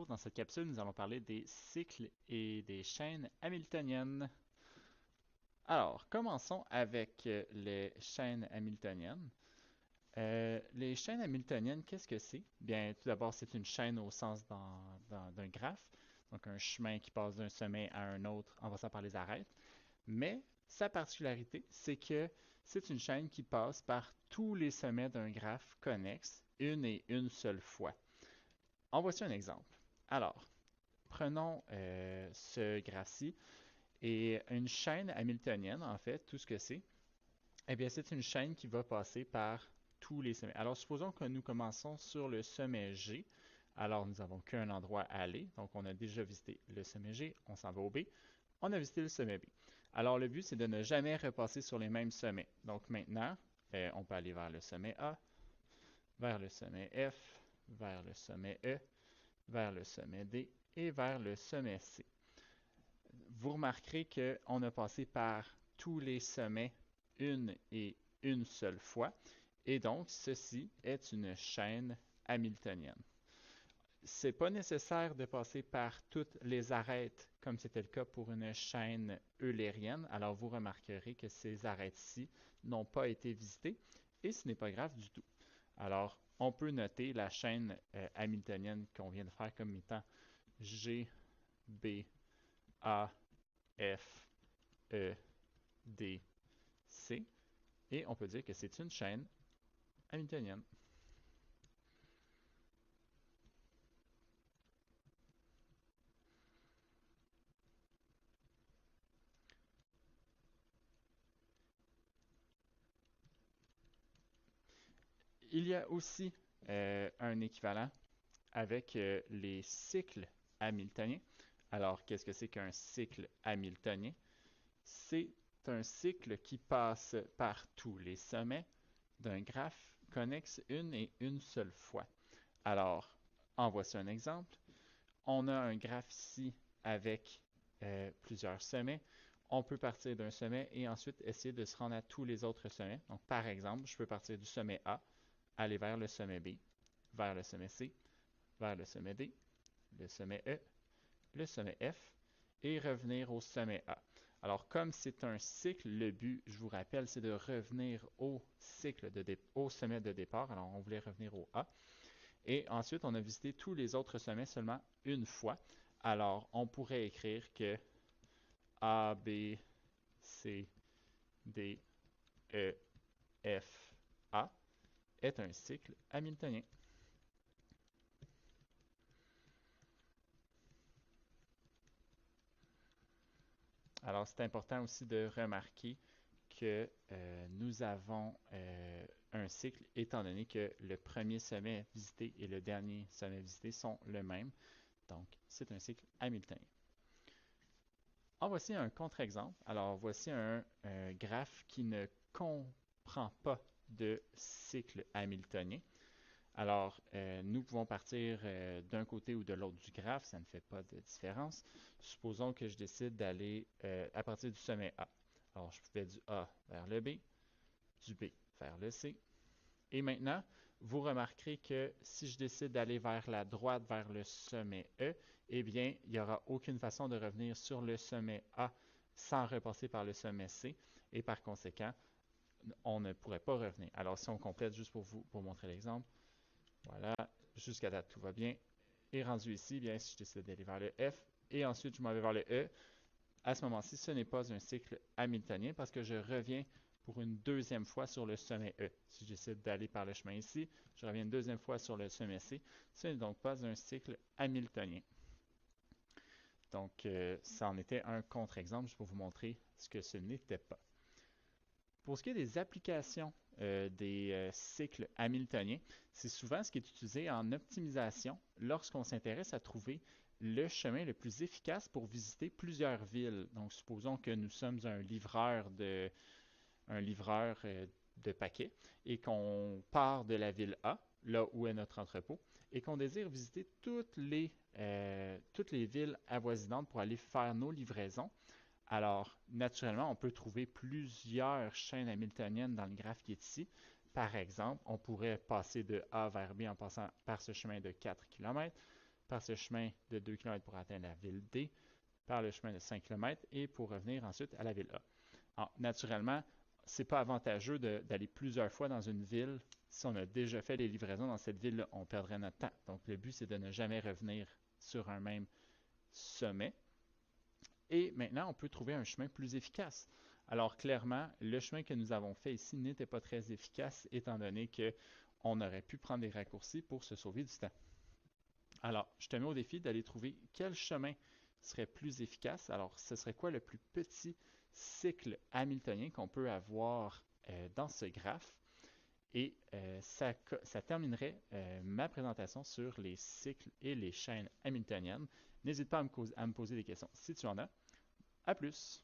Dans cette capsule, nous allons parler des cycles et des chaînes hamiltoniennes. Alors, commençons avec les chaînes hamiltoniennes. Les chaînes hamiltoniennes, qu'est-ce que c'est? Bien, tout d'abord, c'est une chaîne au sens d'un graphe, donc un chemin qui passe d'un sommet à un autre en passant par les arêtes. Mais sa particularité, c'est que c'est une chaîne qui passe par tous les sommets d'un graphe connexe une et une seule fois. En voici un exemple. Alors, prenons ce graphe-ci et une chaîne hamiltonienne, en fait, tout ce que c'est, eh bien, c'est une chaîne qui va passer par tous les sommets. Alors, supposons que nous commençons sur le sommet G. Alors, nous n'avons qu'un endroit à aller. Donc, on a déjà visité le sommet G, on s'en va au B. On a visité le sommet B. Alors, le but, c'est de ne jamais repasser sur les mêmes sommets. Donc, maintenant, on peut aller vers le sommet A, vers le sommet F, vers le sommet E, vers le sommet D et vers le sommet C. Vous remarquerez qu'on a passé par tous les sommets une et une seule fois, et donc ceci est une chaîne hamiltonienne. C'est pas nécessaire de passer par toutes les arêtes comme c'était le cas pour une chaîne eulérienne. Alors vous remarquerez que ces arêtes-ci n'ont pas été visitées et ce n'est pas grave du tout. Alors on peut noter la chaîne hamiltonienne qu'on vient de faire comme étant G, B, A, F, E, D, C. Et on peut dire que c'est une chaîne hamiltonienne. Il y a aussi un équivalent avec les cycles hamiltoniens. Alors, qu'est-ce que c'est qu'un cycle hamiltonien? C'est un cycle qui passe par tous les sommets d'un graphe connexe une et une seule fois. Alors, en voici un exemple. On a un graphe ici avec plusieurs sommets. On peut partir d'un sommet et ensuite essayer de se rendre à tous les autres sommets. Donc, par exemple, je peux partir du sommet A, aller vers le sommet B, vers le sommet C, vers le sommet D, le sommet E, le sommet F et revenir au sommet A. Alors, comme c'est un cycle, le but, je vous rappelle, c'est de revenir au au sommet de départ. Alors, on voulait revenir au A. Et ensuite, on a visité tous les autres sommets seulement une fois. Alors, on pourrait écrire que A, B, C, D, E, F, A est un cycle hamiltonien. Alors, c'est important aussi de remarquer que nous avons un cycle étant donné que le premier sommet visité et le dernier sommet visité sont le même. Donc, c'est un cycle hamiltonien. En voici un contre-exemple. Alors, voici un graphe qui ne comprend pas de cycle hamiltonien. Alors, nous pouvons partir d'un côté ou de l'autre du graphe, ça ne fait pas de différence. Supposons que je décide d'aller à partir du sommet A. Alors, je fais du A vers le B, du B vers le C. Et maintenant, vous remarquerez que si je décide d'aller vers la droite, vers le sommet E, eh bien, il n'y aura aucune façon de revenir sur le sommet A sans repasser par le sommet C. Et par conséquent, on ne pourrait pas revenir. Alors, si on complète juste pour vous, pour montrer l'exemple, voilà, jusqu'à date, tout va bien. Et rendu ici, bien, si je décide d'aller vers le F et ensuite je m'en vais vers le E, à ce moment-ci, ce n'est pas un cycle hamiltonien parce que je reviens pour une deuxième fois sur le sommet E. Si je décide d'aller par le chemin ici, je reviens une deuxième fois sur le sommet C. Ce n'est donc pas un cycle hamiltonien. Donc, ça en était un contre-exemple, juste pour vous montrer ce que ce n'était pas. Pour ce qui est des applications des cycles hamiltoniens, c'est souvent ce qui est utilisé en optimisation lorsqu'on s'intéresse à trouver le chemin le plus efficace pour visiter plusieurs villes. Donc, supposons que nous sommes un livreur de paquets et qu'on part de la ville A, là où est notre entrepôt, et qu'on désire visiter toutes les villes avoisinantes pour aller faire nos livraisons. Alors, naturellement, on peut trouver plusieurs chaînes hamiltoniennes dans le graphe qui est ici. Par exemple, on pourrait passer de A vers B en passant par ce chemin de 4 km, par ce chemin de 2 km pour atteindre la ville D, par le chemin de 5 km et pour revenir ensuite à la ville A. Alors, naturellement, c'est pas avantageux d'aller plusieurs fois dans une ville. Si on a déjà fait les livraisons dans cette ville-là, on perdrait notre temps. Donc, le but, c'est de ne jamais revenir sur un même sommet. Et maintenant, on peut trouver un chemin plus efficace. Alors, clairement, le chemin que nous avons fait ici n'était pas très efficace, étant donné qu'on aurait pu prendre des raccourcis pour se sauver du temps. Alors, je te mets au défi d'aller trouver quel chemin serait plus efficace. Alors, ce serait quoi le plus petit cycle hamiltonien qu'on peut avoir dans ce graphe? Et ça terminerait ma présentation sur les cycles et les chaînes hamiltoniennes. N'hésite pas à me poser des questions si tu en as. À plus!